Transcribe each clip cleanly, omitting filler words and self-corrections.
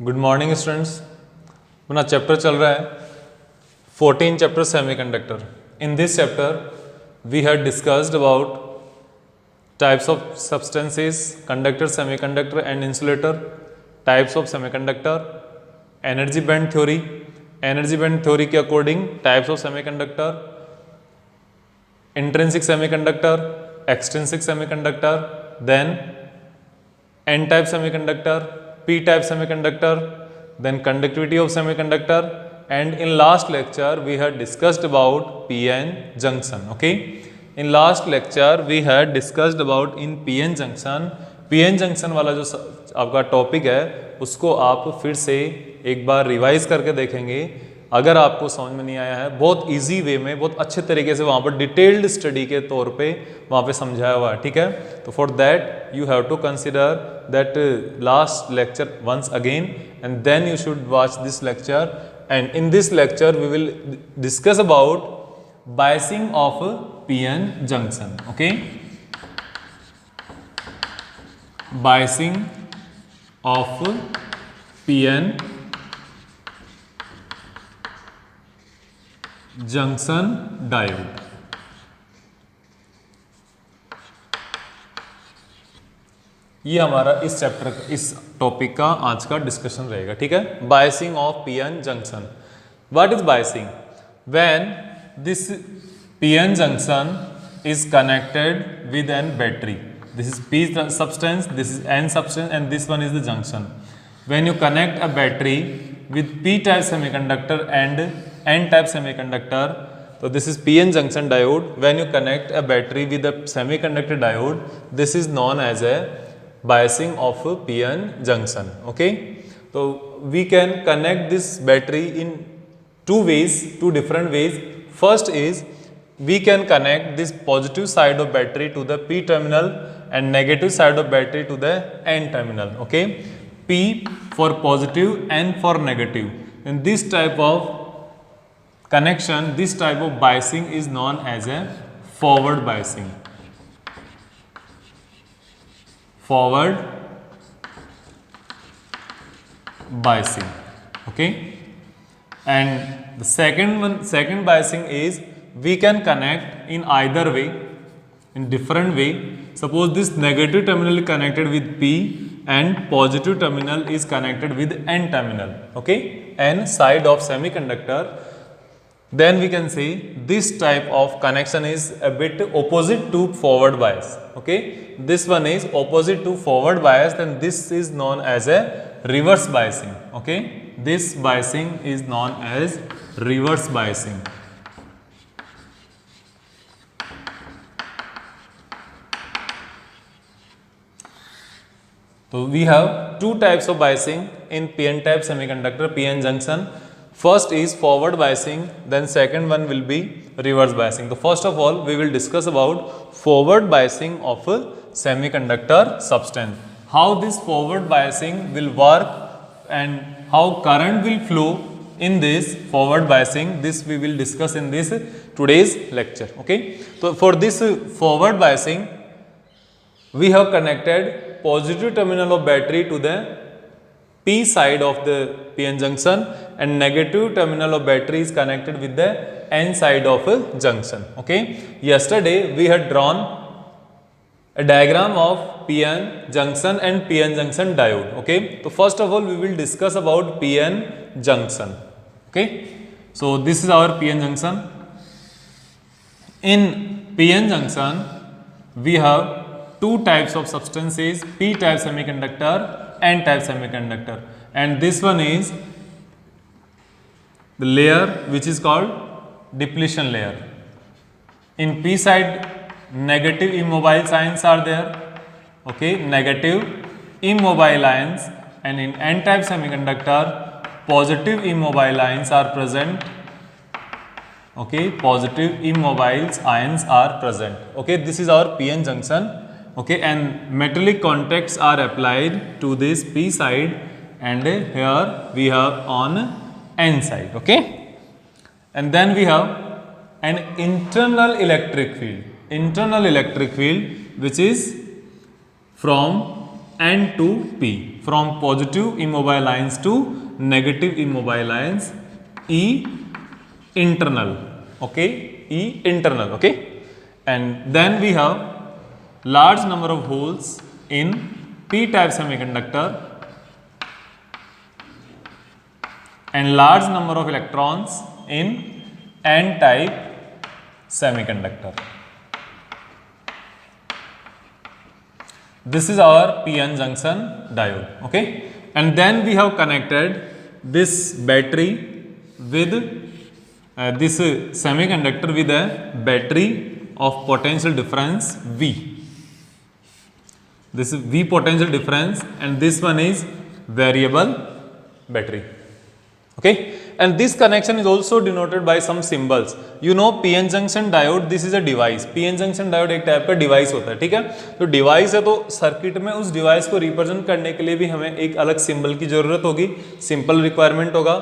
Good morning students. अपना chapter चल रहा है 14 chapter semiconductor. In this chapter we have discussed about types of substances, conductor, semiconductor and insulator, types of semiconductor, energy band theory, energy band theory के according types of semiconductor, intrinsic semiconductor, extrinsic semiconductor, then N type semiconductor, P type semiconductor, then conductivity of semiconductor, and in last lecture we had discussed about PN junction. Okay, in last lecture we had discussed about in PN junction. PN junction वाला जो आपका topic है उसको आप फिर से एक बार revise करके देखेंगे। अगर आपको समझ में नहीं आया है, बहुत इजी वे में, बहुत अच्छे तरीके से वहाँ पर डिटेल्ड स्टडी के तौर पे वहाँ पे समझाया हुआ है। ठीक है, तो for that you have to consider that last lecture once again and then you should watch this lecture. And in this lecture we will discuss about biasing of PN junction. Okay, biasing of PN junction diode. ये हमारा इस chapter, इस topic का आज का discussion रहेगा। ठीक है, biasing of PN junction. What is biasing? When this PN junction is connected with an battery, this is P substance, this is n substance, and this one is the junction. When you connect a battery with p type semiconductor and n type semiconductor, so this is PN junction diode. When you connect a battery with a semiconductor diode, this is known as a biasing of a PN junction. Okay, so we can connect this battery in two ways, two different ways. First is we can connect this positive side of battery to the P terminal and negative side of battery to the N terminal. Okay, P for positive, N for negative. And this type of connection, this type of biasing is known as a forward biasing. Forward biasing. Okay, and the second biasing is we can connect in either way, in different way. Suppose this negative terminal is connected with P and positive terminal is connected with N terminal. Okay, N side of semiconductor. Then we can say this type of connection is a bit opposite to forward bias. Okay, this one is opposite to forward bias, then this is known as a reverse biasing. Okay, this biasing is known as reverse biasing. So we have two types of biasing in PN type semiconductor, PN junction. First is forward biasing, then second one will be reverse biasing. So first of all we will discuss about forward biasing of a semiconductor substance. How this forward biasing will work and how current will flow in this forward biasing, this we will discuss in this today's lecture. Okay, so for this forward biasing we have connected positive terminal of battery to the P side of the PN junction and negative terminal of battery is connected with the N side of a junction. Okay, yesterday we had drawn a diagram of PN junction and PN junction diode. Okay, so first of all we will discuss about PN junction. Okay, so this is our PN junction. In PN junction we have two types of substances, P type semiconductor, N type semiconductor, and this one is the layer which is called depletion layer. In P side negative immobile ions are there. Okay, negative immobile ions, and in N type semiconductor positive immobile ions are present. Okay, positive immobile ions are present. Okay, this is our PN junction. Okay, and metallic contacts are applied to this P side and here we have on N side. Okay, and then we have an internal electric field which is from N to P, from positive immobile ions to negative immobile ions, E internal, okay, E internal, okay. And then we have large number of holes in p-type semiconductor and large number of electrons in n-type semiconductor. This is our p-n junction diode, okay. And then we have connected this battery with this semiconductor with a battery of potential difference V. This is V potential difference, and this one is variable battery, okay. And this connection is also denoted by some symbols. You know PN junction diode, this is a device. PN junction diode एक type का device होता है, ठीक है. तो device है, तो circuit में उस डिवाइस को रिप्रेजेंट करने के लिए भी हमें एक अलग सिंबल की जरूरत होगी. सिंपल रिक्वायरमेंट होगा.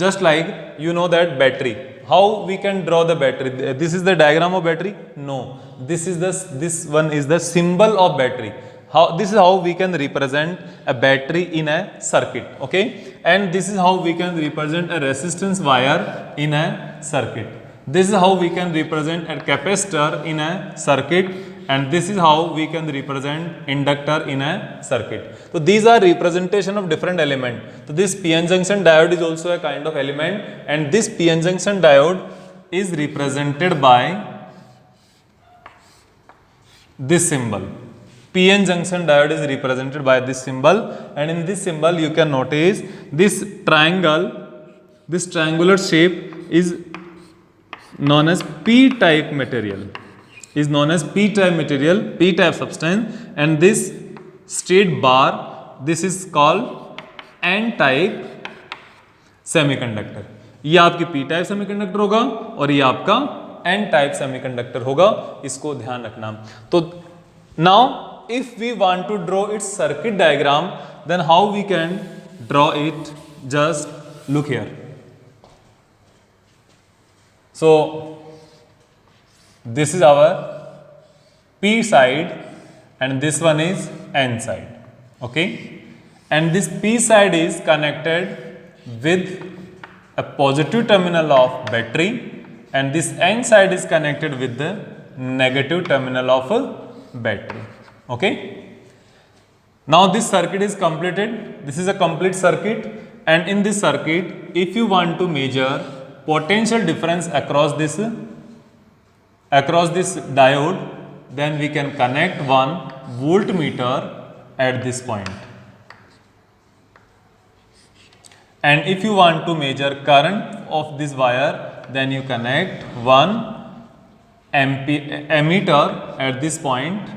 Just like you know that battery, how we can draw the battery. This is the diagram of battery? No, this one is the symbol of battery. This is how we can represent a battery in a circuit, okay. And this is how we can represent a resistance wire in a circuit. This is how we can represent a capacitor in a circuit, and this is how we can represent inductor in a circuit. So these are representation of different element. So this PN junction diode is also a kind of element, and this PN junction diode is represented by this symbol. PN junction diode is represented by this symbol, and in this symbol you can notice this triangle, this triangular shape is known as p-type material, is known as p-type material, p-type substance, and this straight bar, this is called n-type semiconductor. ये आपकी p-type semiconductor होगा और ये आपका n-type semiconductor होगा, इसको ध्यान रखना. तो now if we want to draw its circuit diagram, then how we can draw it? Just look here. So this is our P side and this one is N side, okay. And this P side is connected with a positive terminal of battery, and this N side is connected with the negative terminal of a battery, okay. Now this circuit is completed. This is a complete circuit, and in this circuit, if you want to measure potential difference across this diode, then we can connect one voltmeter at this point. And if you want to measure current of this wire, then you connect one ammeter at this point.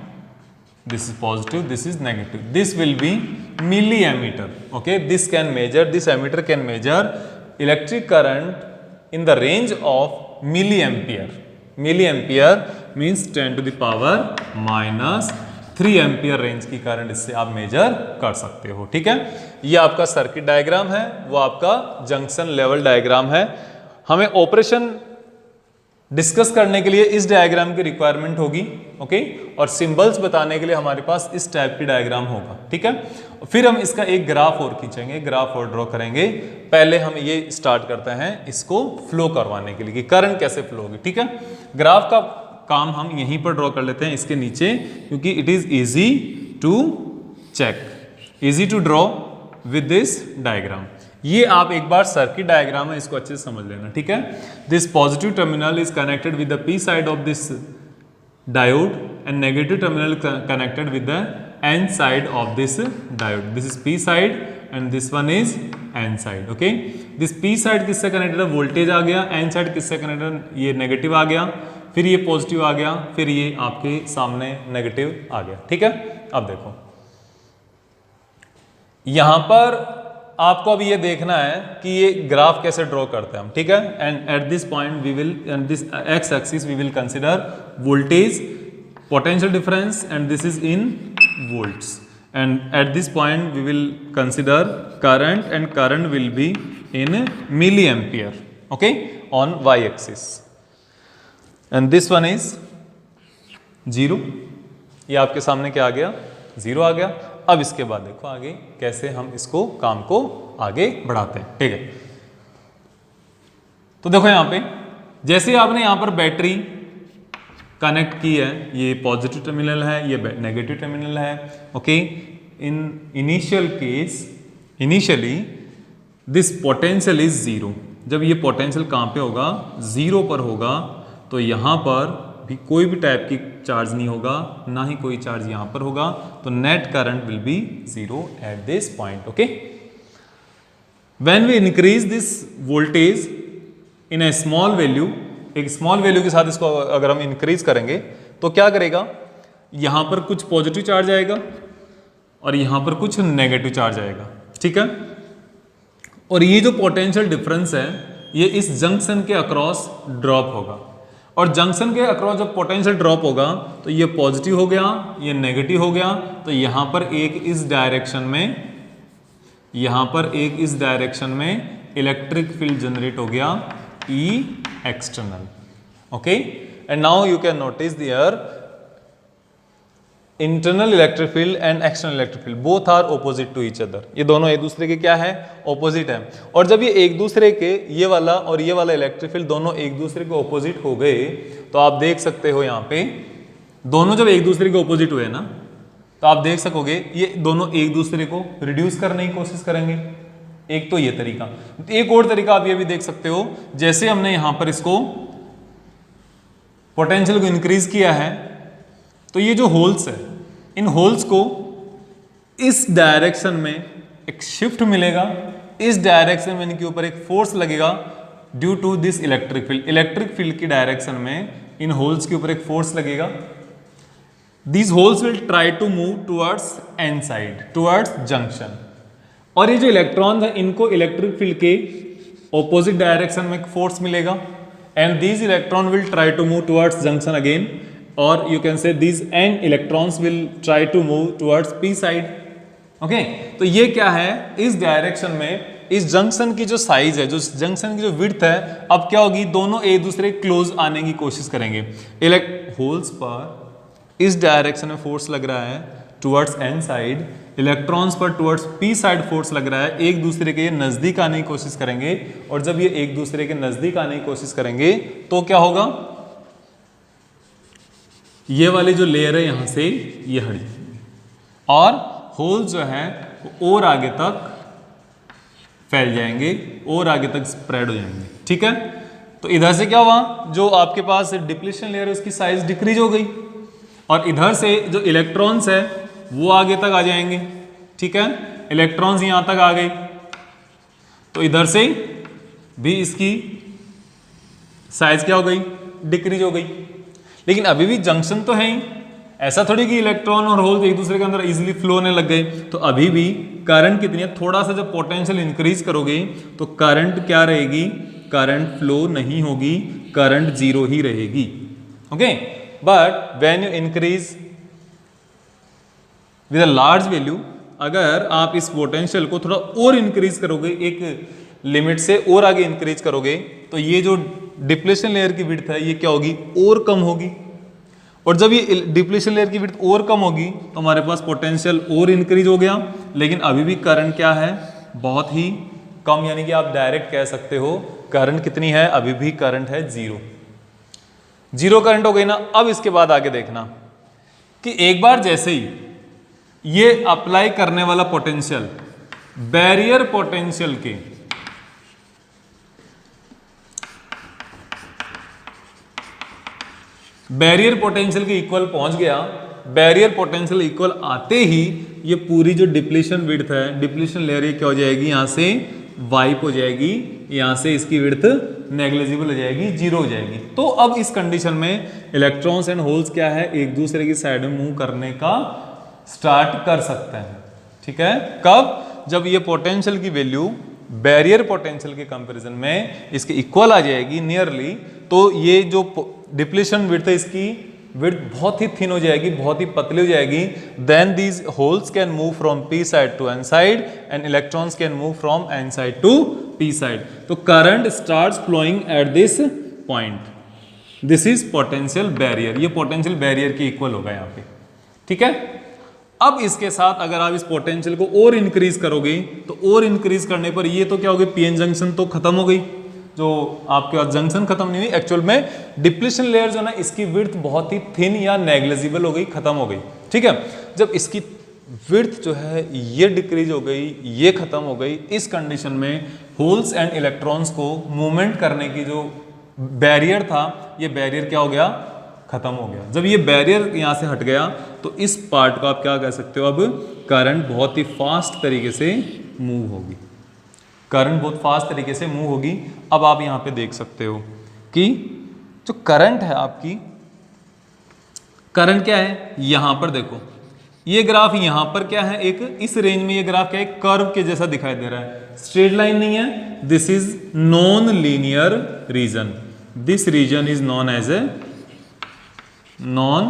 This is positive, this is negative. This will be milliammeter, okay. This can measure, this ammeter can measure electric current in the range of milliampere. Milliampere means 10 to the power minus 3 ampere range की current इससे आप major कर सकते हो, ठीक है. ये आपका सर्किट डायग्राम है, वो आपका जंक्शन लेवल डायग्राम है. हमें ऑपरेशन डिस्कस करने के लिए इस डायग्राम की रिक्वायरमेंट होगी, ओके. और सिंबल्स बताने के लिए हमारे पास इस टाइप की डायग्राम होगा, ठीक है. फिर हम इसका एक ग्राफ और खींचेंगे, ग्राफ और ड्रॉ करेंगे. पहले हम ये स्टार्ट करते हैं इसको फ्लो करवाने के लिए कि करंट कैसे फ्लो होगी, ठीक है. ग्राफ का काम हम यहीं पर ड्रॉ कर लेते हैं इसके नीचे, क्योंकि it is easy to check, easy to draw with this diagram. ये आप एक बार सर्किट डायग्राम है, इसको अच्छे से समझ लेना, ठीक है. This positive terminal is connected with the P side of this diode and negative terminal connected with the N side of this diode. This is P side and this one is N side, okay. This P side किससे connected है, voltage आ गया. N side किससे connected, ये negative आ गया, फिर ये पॉजिटिव आ गया, फिर ये आपके सामने नेगेटिव आ गया, ठीक है. अब देखो यहां पर आपको अब ये देखना है कि ये ग्राफ कैसे ड्रॉ करते हैं हम, ठीक है. And at this point we will, and this X axis we will consider voltage, potential difference, and this is in volts. And at this point we will consider current, and current will be in milli ampere, okay, on Y axis. And this one is 0. ये आपके सामने क्या आ गया, 0 आ गया. अब इसके बाद देखो आगे कैसे हम इसको काम को आगे बढ़ाते हैं, ठीक है। तो देखो यहां पे जैसे आपने यहां पर बैटरी कनेक्ट की है, ये पॉजिटिव टर्मिनल है, ये नेगेटिव टर्मिनल है, okay. In initial case, initially this potential is zero. जब ये पोटेंशियल कहां पे होगा, जीरो पर होगा, तो यहां पर भी कोई भी टाइप की चार्ज नहीं होगा, ना ही कोई चार्ज यहां पर होगा, तो net current will be zero at this point, okay. When we increase this voltage in a small value, एक स्मॉल वैल्यू के साथ इसको अगर हम इंक्रीज करेंगे तो क्या करेगा, यहां पर कुछ पॉजिटिव चार्ज आएगा और यहां पर कुछ नेगेटिव चार्ज आएगा, ठीक है। और ये जो पोटेंशियल डिफरेंस है ये इस जंक्शन के अक्रॉस ड्रॉप होगा, और जंक्शन के अक्रॉस जब पोटेंशियल ड्रॉप होगा तो ये पॉजिटिव हो गया, ये नेगेटिव हो गया, तो यहां पर एक इस डायरेक्शन में, यहां पर एक इस डायरेक्शन में इलेक्ट्रिक फील्ड जनरेट हो गया, E external, okay, and now you can notice there internal electric field and external electric field both are opposite to each other। ये दोनों एक दूसरे के क्या है, ऑपोजिट है। और जब ये एक दूसरे के, ये वाला और ये वाला इलेक्ट्रिक फील्ड दोनों एक दूसरे के ऑपोजिट हो गए, तो आप देख सकते हो यहाँ पे दोनों जब एक दूसरे के ऑपोजिट हुए ना, तो आप देख सकोगे ये दोनों एक दूसरे को रिड्यूस करने की कोशिश करेंगे। एक तो ये तरीका, एक और तरीका आप ये भी देख सकते हो, जैसे हमने यहां पर इसको पोटेंशियल को इंक्रीज किया है, तो ये जो होल्स है, इन होल्स को इस डायरेक्शन में एक शिफ्ट मिलेगा, इस डायरेक्शन में इनके ऊपर एक फोर्स लगेगा due to this electric field. Electric field की डायरेक्शन में इन होल्स के ऊपर एक फोर्स लगेगा। These holes will try to move towards N side, towards junction. और ये जो इलेक्ट्रॉन है इनको इलेक्ट्रिक फील्ड के ऑपोजिट डायरेक्शन में फोर्स मिलेगा, and these electron will try to move towards junction again, और you can say these and electrons will try to move towards P side, okay. तो ये क्या है, इस डायरेक्शन में इस जंक्शन की जो साइज है, जो जंक्शन की जो विड्थ है, अब क्या होगी, दोनों एक दूसरे क्लोज आने की कोशिश करेंगे। होल्स पर इस डायरेक्शन में फोर्स लग रहा है टुवर्ड्स एन साइड, इलेक्ट्रॉन्स पर टुवर्ड्स पी साइड फोर्स लग रहा है, एक दूसरे के नजदीक आने की कोशिश करेंगे। और जब ये एक दूसरे के नजदीक आने की कोशिश करेंगे तो क्या होगा, ये वाली जो लेयर है यहां से ये हट जाएगी, और होल जो है वो और आगे तक फैल जाएंगे, और आगे तक स्प्रेड हो जाएंगे, ठीक है। तो इधर से क्या हुआ, जो आपके पास डिप्लीशन लेयर है उसकी साइज डिक्रीज हो गई, और इधर से जो इलेक्ट्रॉन्स है वो आगे तक आ जाएंगे, ठीक है। इलेक्ट्रॉन्स यहां तक आ गए, तो इधर से भी इसकी साइज क्या हो गई, डिक्रीज हो गई। लेकिन अभी भी जंक्शन तो है ही, ऐसा थोड़ी कि इलेक्ट्रॉन और होल एक दूसरे के अंदर इजीली फ्लो होने लग गए। तो अभी भी करंट कितनी है, थोड़ा सा जब पोटेंशियल इंक्रीज करोगे तो करंट क्या रहेगी, करंट फ्लो नहीं होगी, करंट जीरो ही रहेगी, okay. But when you increase with a large value, अगर आप इस पोटेंशियल को थोड़ा और इंक्रीज करोगे, एक लिमिट से और आगे इंक्रीज करोगे, तो ये जो डिप्लेशन लेयर की विड्थ है ये क्या होगी, और कम होगी। और जब ये डिप्लेशन लेयर की विड्थ और कम होगी तो हमारे पास पोटेंशियल और इंक्रीज हो गया, लेकिन अभी भी करंट क्या है, बहुत ही कम, यानी कि आप डायरेक्ट कह सकते हो करंट कितनी है, अभी भी करंट है जीरो, जीरो करंट हो गई ना। अब इसके बाद आगे देखना कि एक बार जैसे ही ये अप्लाई करने वाला पोटेंशियल बैरियर पोटेंशियल के बैरियर पोटेंशियल के इक्वल पहुंच गया, बैरियर पोटेंशियल इक्वल आते ही ये पूरी जो डिप्लीशन विड्थ है, डिप्लीशन लेयर ये क्या हो जाएगी, यहां से वाइप हो जाएगी, यहां से इसकी विड्थ नेग्लिजिबल हो जाएगी, जीरो हो जाएगी। तो अब इस कंडीशन में इलेक्ट्रॉन्स एंड होल्स क्या है, एक दूसरे की साइड में मूव करने का स्टार्ट कर सकते हैं, ठीक है। कब, जब ये पोटेंशियल की वैल्यू बैरियर पोटेंशियल के कंपैरिजन में इसके इक्वल आ जाएगी नियरली, तो ये जो डिप्लीशन विड्थ है इसकी विड्थ बहुत ही थिन हो जाएगी, बहुत ही पतली हो जाएगी। Then these holes can move from P side to N side and electrons can move from N side to P side. तो current starts flowing at this point, this is potential barrier, ये potential barrier के equal होगा यहाँ पे, ठीक है। अब इसके साथ अगर आप इस पोटेंशियल को और इंक्रीज करोगे तो और इंक्रीज करने पर ये तो क्या हो गई, पीएन जंक्शन तो खत्म हो गई, जो आपके पास जंक्शन खत्म नहीं हुई, एक्चुअल में डिप्लीशन लेयर जो ना इसकी विड्थ बहुत ही थिन या नेग्लिजिबल हो गई, खत्म हो गई। ठीक है, जब इसकी विड्थ जो है ये डिक्रीज हो गई, ये खत्म हो गई, इस कंडीशन में होल्स एंड इलेक्ट्रॉन्स को मूवमेंट करने की जो बैरियर था, ये बैरियर क्या हो गया, खत्म हो गया। जब ये बैरियर यहां से हट गया तो इस पार्ट को आप क्या कह सकते हो, अब करंट बहुत ही फास्ट तरीके से मूव होगी, करंट बहुत फास्ट तरीके से मूव होगी। अब आप यहां पे देख सकते हो कि जो करंट है आपकी, करंट क्या है, यहां पर देखो ये ग्राफ यहां पर क्या है, एक इस रेंज में ये ग्राफ क्या है, कर्व के जैसा दिखाई दे रहा है, स्ट्रेट लाइन नहीं है। This is non linear region, this region is non as a non,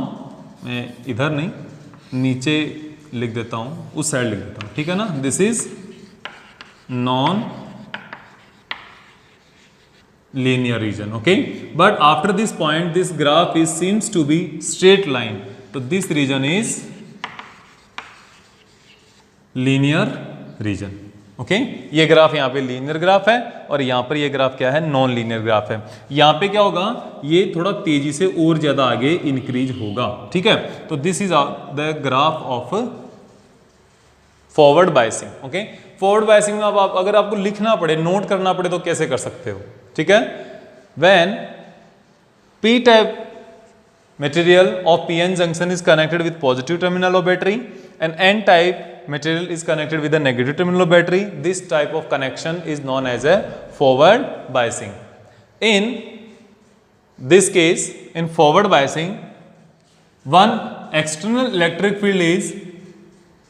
मैं इधर नहीं नीचे लिख देता हूं, उस साइड लिख देता हूं, ठीक है ना, this is non linear region, okay, but after this point this graph is seems to be straight line, so this region is linear region, okay। ये ग्राफ यहाँ पे लीनियर ग्राफ है और यहाँ पर ये ग्राफ क्या है, नॉन लीनियर ग्राफ है। यहाँ पे क्या होगा, ये थोड़ा तेजी से और ज्यादा आगे इंक्रीज होगा, ठीक है। तो this is the graph of forward biasing, okay. Forward biasing में अब आप अगर आपको लिखना पड़े, नोट करना पड़े तो कैसे कर सकते हो, ठीक है। When P type material of PN junction is connected with positive terminal of battery and N type material is connected with the negative terminal of battery, this type of connection is known as a forward biasing. In this case, in forward biasing, one external electric field is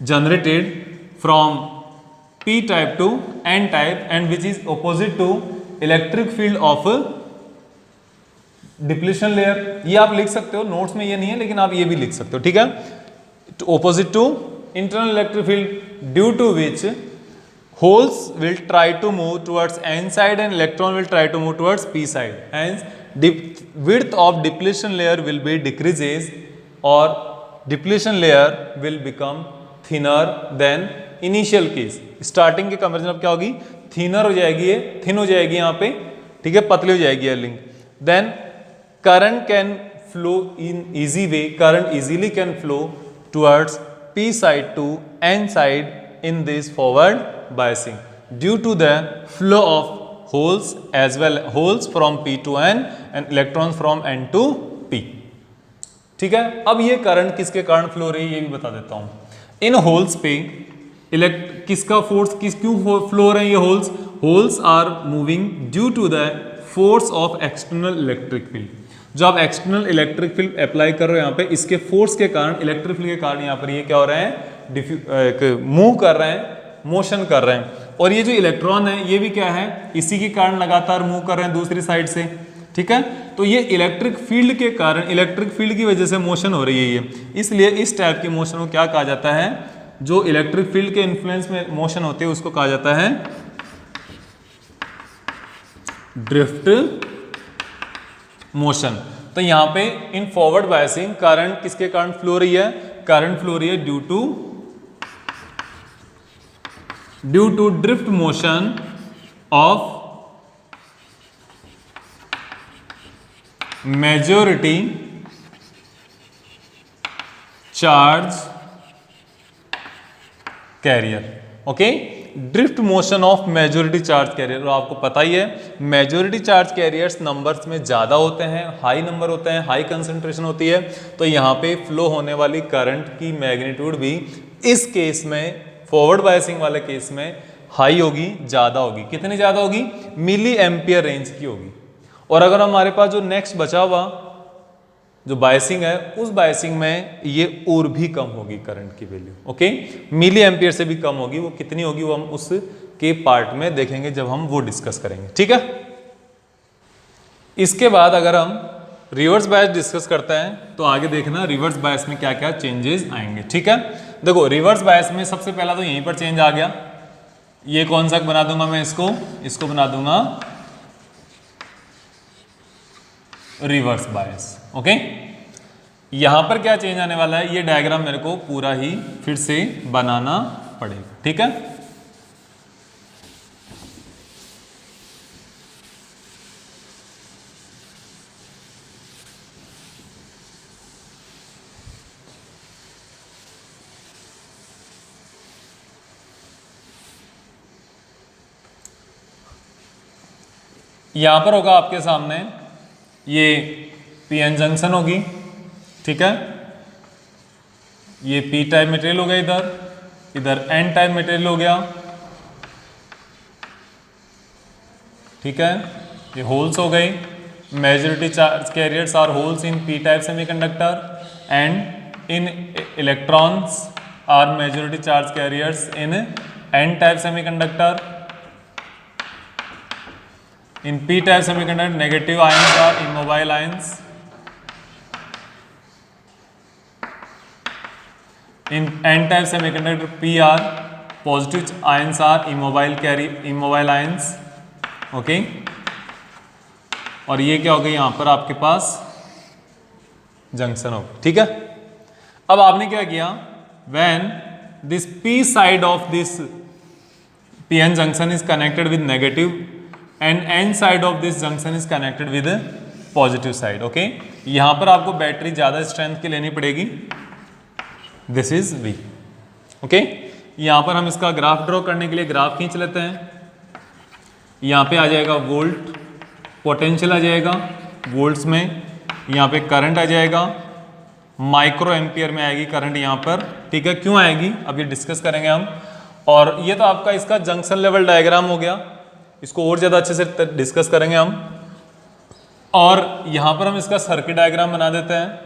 generated from P type to N type and which is opposite to electric field of depletion layer. ये आप लिख सकते हो, notes में ये नहीं है लेकिन आप ये भी लिख सकते हो, ठीक है। Opposite to internal electric field due to which holes will try to move towards N side and electron will try to move towards P side, hence width of depletion layer will be decreases और depletion layer will become thinner than initial case. Starting के comparison अब क्या होगी, thinner हो जाएगी, ये thin हो जाएगी यहाँ पे, ठीक है, पतली हो जाएगी ये link. Then current can flow in easy way, current easily can flow towards P side to N side in this forward biasing due to the flow of holes as well, holes from P to N and electrons from N to P, ठीक है। अब ये current किसके कारण flow रही है ये भी बता देता हूं। इन होल्स पे किसका फोर्स, क्यों फ्लो रहे हैं ये holes, holes are moving due to the force of external electric field. जो आप एक्सटर्नल इलेक्ट्रिक फील्ड अप्लाई कर रहे हो यहाँ पे, इसके फोर्स के कारण, इलेक्ट्रिक फील्ड के कारण यहाँ पर ये क्या हो रहे हैं, मूव कर रहे हैं, मोशन कर रहे हैं। और ये जो इलेक्ट्रॉन है ये भी क्या है, इसी के कारण लगातार मूव कर रहे हैं दूसरी साइड से, ठीक है। तो ये इलेक्ट्रिक फील्ड के कारण, इलेक्ट्रिक फील्ड की वजह से मोशन हो रही है ये, इसलिए इस टाइप की मोशन को क्या कहा जाता है, जो इलेक्ट्रिक फील्ड के इन्फ्लुएंस में मोशन होते हैं उसको कहा जाता है ड्रिफ्ट मोशन। तो यहां पे इन फॉरवर्ड बायसिंग करंट किसके कारण फ्लो रही है, करंट फ्लो रही है due to drift motion of majority charge carrier, okay. Drift motion of majority charge carrier, आपको पता ही है मेजॉरिटी चार्ज कैरियर्स नंबर्स में ज्यादा होते हैं, हाई नंबर होते हैं, हाई कंसंट्रेशन होती है, तो यहाँ पे फ्लो होने वाली करंट की मैग्नीट्यूड भी इस केस में, फॉरवर्ड बायसिंग वाले केस में हाई होगी, ज्यादा होगी। कितनी ज्यादा होगी, मिली एम्पियर रेंज की होगी। और अगर हमारे पास जो नेक्स्ट बचा हुआ जो बायसिंग है, उस बायसिंग में ये और भी कम होगी करंट की वैल्यू, ओके, मिली एम्पियर से भी कम होगी। वो कितनी होगी वो हम उसके पार्ट में देखेंगे जब हम वो डिस्कस करेंगे, ठीक है। इसके बाद अगर हम रिवर्स बायस डिस्कस करते हैं तो आगे देखना रिवर्स बायस में क्या क्या चेंजेस आएंगे, ठीक है। देखो रिवर्स बायस में सबसे पहला तो यहीं पर चेंज आ गया, ये कौन सा बना दूंगा मैं, इसको बना दूंगा रिवर्स बायस, ओके। यहां पर क्या चेंज आने वाला है, ये डायग्राम मेरे को पूरा ही फिर से बनाना पड़ेगा, ठीक है। यहां पर होगा आपके सामने ये पीएन जंक्शन होगी, ठीक है। ये पी टाइप मटेरियल हो गया, इधर एन टाइप मटेरियल हो गया, ठीक है। ये होल्स हो गई, majority charge carriers are holes in P type semiconductor and in electrons are majority charge carriers in N type semiconductor. In p-type semiconductor, negative ions are immobile ions. In n-type semiconductor, p are positive ions are immobile ions. Okay. और ये क्या हो गया, यहाँ पर आपके पास junction हो, ठीक है। अब आपने क्या किया, when this p side of this pn junction is connected with negative and n side of this junction is connected with a positive side, okay। यहां पर आपको बैटरी ज्यादा स्ट्रेंथ की लेनी पड़ेगी, दिस इज V, ओके। यहां पर हम इसका ग्राफ ड्रॉ करने के लिए ग्राफ खींच लेते हैं। यहां पे आ जाएगा वोल्ट, पोटेंशियल आ जाएगा वोल्ट्स में, यहां पे करंट आ जाएगा, माइक्रो एम्पियर में आएगी करंट यहां पर, ठीक है। क्यों आएगी अब ये डिस्कस करेंगे हम। और ये तो आपका इसका जंक्शन लेवल डायग्राम हो गया, इसको और ज्यादा अच्छे से डिस्कस करेंगे हम। और यहां पर हम इसका सर्किट डायग्राम बना देते हैं।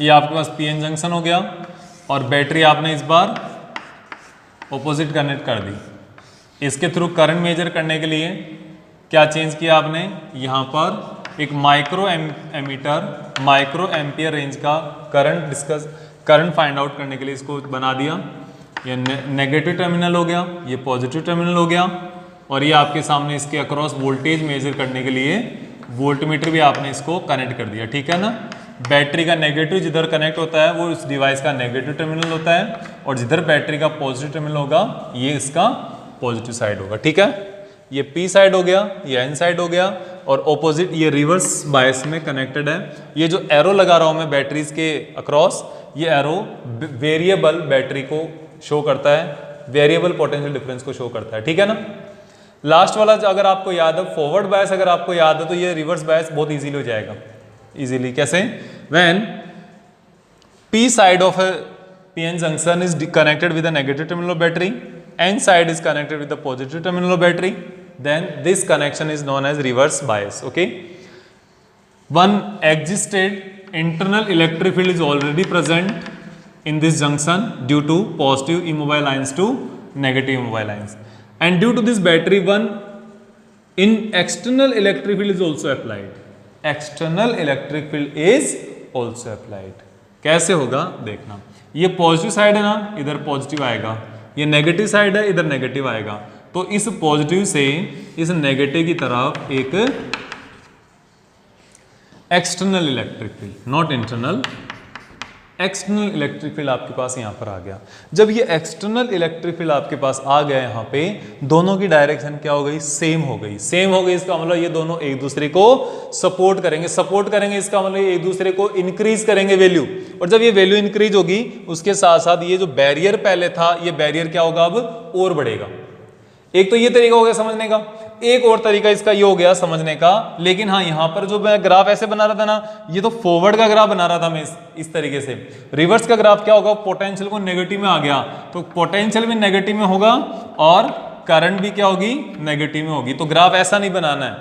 ये आपके पास पीएन जंक्शन हो गया और बैटरी आपने इस बार ऑपोजिट कनेक्ट कर दी। इसके थ्रू करंट मेजर करने के लिए क्या चेंज किया आपने, यहां पर एक micro ammeter, micro ampere range का करंट फाइंड आउट करने के लिए इसको बना दिया। ये नेगेटिव टर्मिनल हो गया, ये पॉजिटिव टर्मिनल हो गया। और ये आपके सामने इसके अक्रॉस वोल्टेज मेजर करने के लिए वोल्टमीटर भी आपने इसको कनेक्ट कर दिया, ठीक है ना। बैटरी का नेगेटिव जिधर कनेक्ट होता है वो इस डिवाइस का नेगेटिव टर्मिनल होता है, और जिधर बैटरी का पॉजिटिव टर्मिनल होगा ये इसका पॉजिटिव साइड होगा, ठीक है। ये पी साइड हो गया, ये एन साइड हो गया, और ऑपोजिट ये रिवर्स बायस में कनेक्टेड है। ये जो एरो लगा रहा हूं मैं बैटरीज के अक्रॉस, ये एरो वेरिएबल बैटरी को शो करता है, वेरिएबल पोटेंशियल डिफरेंस को शो करता है, ठीक है ना। लास्ट वाला अगर आपको याद है, फॉरवर्ड बायस अगर आपको याद है तो ये रिवर्स बायस बहुत इजीली हो जाएगा। इजीली कैसे, when P side of a PN junction is connected with a negative terminal of battery, N side is connected with the positive terminal of battery, then this connection is known as reverse bias, okay. One existed internal electric field is already present in this junction due to positive immobile ions to negative immobile ions, and due to this battery one in external electric field is also applied. External electric field is also applied. कैसे होगा देखना, ये positive side है ना, इधर positive आएगा, ये negative side है, इधर नेगेटिव आएगा, तो इस पॉजिटिव से इस नेगेटिव की तरफ एक external electric field, not internal, external electric field आपके पास यहां पर आ गया। जब ये एक्सटर्नल इलेक्ट्रिक फील्ड आपके पास आ गया यहां पे, दोनों की डायरेक्शन क्या हो गई, सेम हो गई। सेम हो गई इसका मतलब ये दोनों एक दूसरे को सपोर्ट करेंगे। सपोर्ट करेंगे इसका मतलब ये एक दूसरे को इंक्रीज करेंगे वैल्यू, और जब ये वैल्यू इंक्रीज होगी उसके साथ साथ ये जो बैरियर पहले था, ये बैरियर क्या होगा अब और बढ़ेगा। एक तो ये तरीका हो गया समझने का, एक और तरीका इसका ये हो गया समझने का। लेकिन हाँ, यहां पर जो मैं ग्राफ ऐसे बना रहा था ना, ये तो फॉरवर्ड का ग्राफ बना रहा था मैं इस तरीके से। रिवर्स का ग्राफ क्या होगा, पोटेंशियल को नेगेटिव में आ गया तो पोटेंशियल भी नेगेटिव में होगा और करंट भी क्या होगी, नेगेटिव में होगी। तो ग्राफ ऐसा नहीं बनाना है,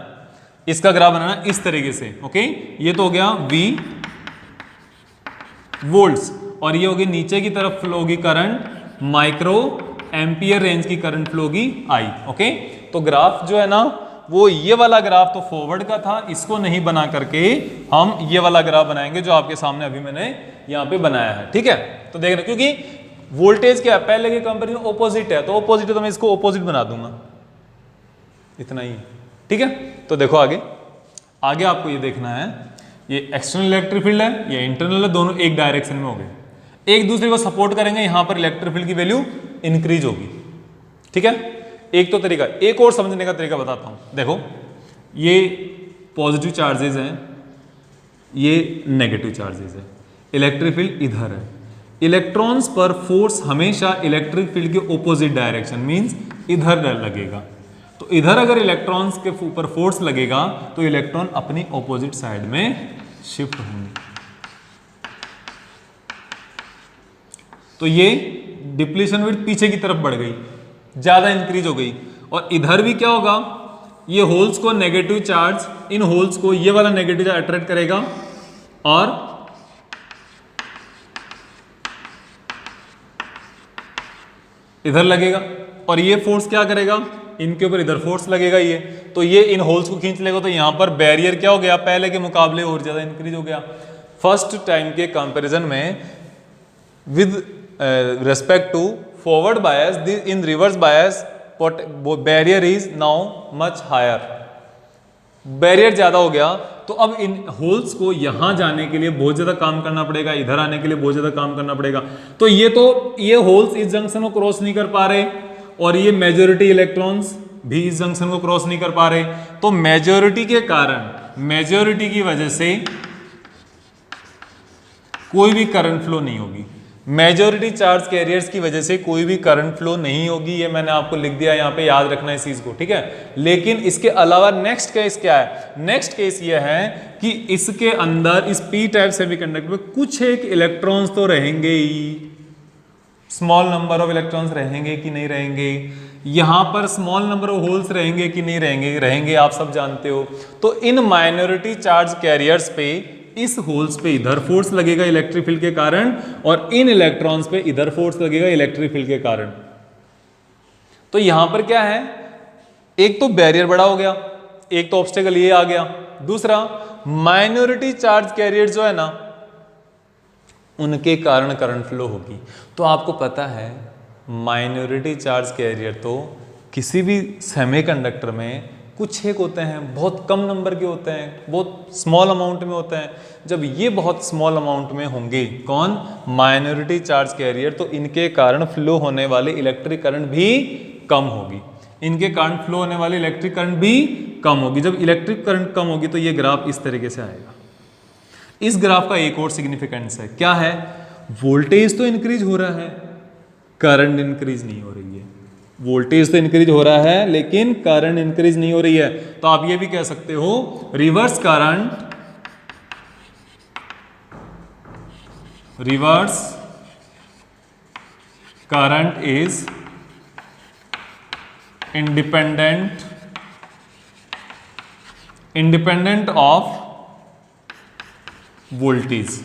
इसका ग्राफ बनाना है इस तरीके से, ओके। ये तो हो गया V वोल्ट्स, और ये होगी नीचे की तरफ फ्लो होगी करंट, माइक्रो एम्पियर रेंज की करंट फ्लो होगी I, ओके। तो ग्राफ जो है ना, वो ये वाला ग्राफ तो फॉरवर्ड का था, इसको नहीं बना करके हम ये वाला ग्राफ बनाएंगे जो आपके सामने अभी मैंने यहाँ पे बनाया है, ठीक है। तो देखना, क्योंकि वोल्टेज क्या है, पहले के कंपेरिजन में ऑपोजिट है, तो ऑपोजिट है तो मैं इसको ऑपोजिट बना दूंगा, इतना ही, ठीक है। तो देखो आगे, आगे आपको ये देखना है, ये एक्सटर्नल इलेक्ट्रिक फील्ड है, ये इंटरनल है, दोनों एक डायरेक्शन में हो गए, एक दूसरे को सपोर्ट करेंगे, यहां पर इलेक्ट्रिक फील्ड की वैल्यू इंक्रीज होगी। ठीक है, एक तो तरीका। एक और समझने का तरीका बताता हूं। देखो ये पॉजिटिव चार्जेस हैं, ये नेगेटिव चार्जेस है, इलेक्ट्रिक फील्ड इधर है। इलेक्ट्रॉन्स पर फोर्स हमेशा इलेक्ट्रिक फील्ड के ऑपोजिट डायरेक्शन मींस इधर लगेगा। तो इधर अगर इलेक्ट्रॉन्स के ऊपर फोर्स लगेगा तो इलेक्ट्रॉन अपनी ऑपोजिट साइड में शिफ्ट होंगे। तो ये डिप्लीशन विड्थ पीछे की तरफ बढ़ गई, ज्यादा इंक्रीज हो गई। और इधर भी क्या होगा, ये होल्स को नेगेटिव चार्ज, इन होल्स को ये वाला नेगेटिव चार्ज अट्रैक्ट करेगा और इधर लगेगा, और ये फोर्स क्या करेगा, इनके ऊपर इधर फोर्स लगेगा ये, तो ये इन होल्स को खींच लेगा। तो यहां पर बैरियर क्या हो गया, पहले के मुकाबले और ज्यादा इंक्रीज हो गया। फर्स्ट टाइम के कंपैरिजन में with respect to forward bias, in reverse bias barrier is now much higher, barrier ज्यादा हो गया। तो अब इन होल्स को यहां जाने के लिए बहुत ज्यादा काम करना पड़ेगा, इधर आने के लिए बहुत ज्यादा काम करना पड़ेगा। तो ये होल्स इस जंक्शन को क्रॉस नहीं कर पा रहे, और ये मेजॉरिटी इलेक्ट्रॉन्स भी इस जंक्शन को क्रॉस नहीं कर पा रहे। तो मेजॉरिटी के कारण, मेजॉरिटी की वजह से कोई भी करंट फ्लो नहीं होगी, मेजॉरिटी चार्ज कैरियर्स की वजह से कोई भी करंट फ्लो नहीं होगी। ये मैंने आपको लिख दिया यहाँ पे, याद रखना इस चीज को, ठीक है। लेकिन इसके अलावा नेक्स्ट केस क्या है, नेक्स्ट केस ये है कि इसके अंदर इस पी टाइप सेमीकंडक्टर में कुछ एक इलेक्ट्रॉन्स तो रहेंगे ही, स्मॉल नंबर ऑफ इलेक्ट्रॉन्स रहेंगे कि नहीं रहेंगे, यहां पर स्मॉल नंबर ऑफ होल्स रहेंगे कि नहीं रहेंगे, रहेंगे, आप सब जानते हो। तो इन माइनॉरिटी चार्ज कैरियर्स पे, इस होल्स पे इधर फोर्स लगेगा इलेक्ट्रिक फील्ड के कारण, और इन इलेक्ट्रॉन्स पे इधर फोर्स लगेगा इलेक्ट्रिक फील्ड के कारण। तो यहां पर क्या है, एक तो बैरियर बड़ा हो गया, एक तो ऑब्स्टेकल ये आ गया, दूसरा माइनॉरिटी चार्ज कैरियर जो है ना, उनके कारण करंट फ्लो होगी। तो आपको पता है माइनॉरिटी चार्ज कैरियर तो किसी भी सेमीकंडक्टर में कुछ एक होते हैं, बहुत कम नंबर के होते हैं, बहुत स्मॉल अमाउंट में होते हैं। जब ये बहुत स्मॉल अमाउंट में होंगे, कौन, माइनॉरिटी चार्ज कैरियर, तो इनके कारण फ्लो होने वाले इलेक्ट्रिक करंट भी कम होगी, इनके कारण फ्लो होने वाली इलेक्ट्रिक करंट भी कम होगी। जब इलेक्ट्रिक करंट कम होगी तो ये ग्राफ इस तरीके से आएगा। इस ग्राफ का एक और सिग्निफिकेंस है, क्या है, वोल्टेज तो इंक्रीज हो रहा है, करंट इंक्रीज नहीं हो रही है। वोल्टेज तो इंक्रीज हो रहा है लेकिन करंट इंक्रीज नहीं हो रही है। तो आप ये भी कह सकते हो reverse current is independent of voltage,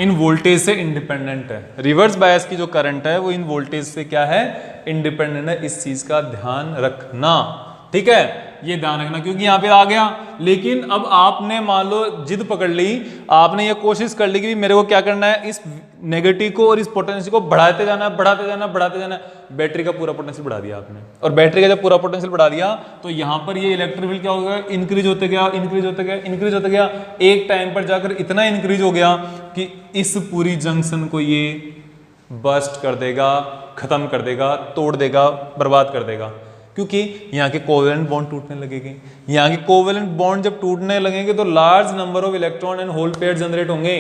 in voltage से इंडिपेंडेंट है। रिवर्स बायस की जो करंट है वो इन वोल्टेज से क्या है, इंडिपेंडेंट है। इस चीज का ध्यान रखना, ठीक है, ये ध्यान रखना, क्योंकि यहां पे आ गया। लेकिन अब आपने मान लो जिद पकड़ ली, आपने ये कोशिश कर ली कि मेरे को क्या करना है, इस नेगेटिव को और इस पोटेंशियल को बढ़ाते जाना, बढ़ाते जाना, बढ़ाते जाना। बैटरी का पूरा पोटेंशियल बढ़ा दिया आपने, और बैटरी का जब पूरा पोटेंशियल बढ़ा दिया तो यहां पर ये इलेक्ट्रिक फील्ड क्या हो गया, इंक्रीज होते गया, इंक्रीज होते गया, इंक्रीज होते गया। एक टाइम पर जाकर इतना इंक्रीज हो गया कि इस पूरी जंक्शन को ये बस्ट कर देगा, खत्म कर देगा, तोड़ देगा, बर्बाद कर देगा। क्योंकि यहाँ के कोवेलेंट बॉन्ड टूटने लगेंगे। यहाँ के कोवेलेंट बॉन्ड जब टूटने लगेंगे तो large number of electron and hole pair generate होंगे।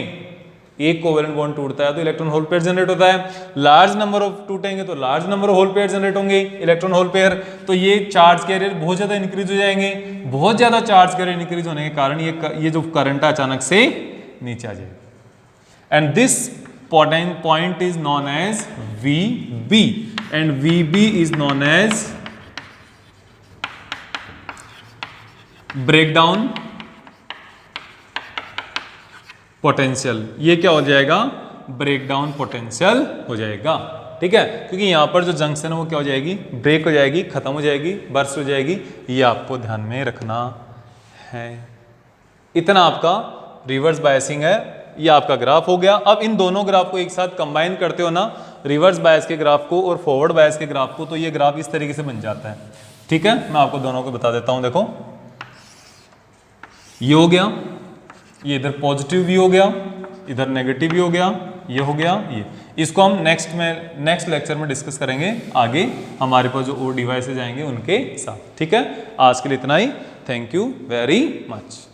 एक कोवेलेंट बॉन्ड टूटता है तो इलेक्ट्रॉन होल पेयर जनरेट होता है, लार्ज नंबर ऑफ टूटेंगे तो large number of hole pair generate होंगे, इलेक्ट्रॉन होल पेयर। तो ये चार्ज कैरियर बहुत ज्यादा इंक्रीज हो जाएंगे। बहुत ज्यादा चार्ज कैरियर इंक्रीज होने के कारण ये जो करंट है अचानक से नीचे आ जाएगा। And this point is known as VB, and VB is known as breakdown potential. ये क्या हो जाएगा, ब्रेकडाउन पोटेंशियल हो जाएगा, ठीक है। क्योंकि यहां पर जो जंक्शन है वो क्या हो जाएगी, ब्रेक हो जाएगी, खत्म हो जाएगी, बर्स्ट हो जाएगी। ये आपको ध्यान में रखना है। इतना आपका रिवर्स बायसिंग है। ये आपका ग्राफ हो गया। अब इन दोनों ग्राफ को एक साथ कंबाइन करते हो ना, रिवर्स बायस के ग्राफ को और फॉरवर्ड बायस के ग्राफ को, तो ये ग्राफ इस तरीके से बन जाता है, ठीक है। मैं आपको दोनों को बता देता हूं। देखो ये हो गया, ये इधर पॉजिटिव भी हो गया, इधर नेगेटिव भी हो गया, ये हो गया ये। इसको हम नेक्स्ट लेक्चर में डिस्कस करेंगे आगे हमारे पास जो और डिवाइसेज आएंगे उनके साथ। ठीक है, आज के लिए इतना ही। Thank you very much.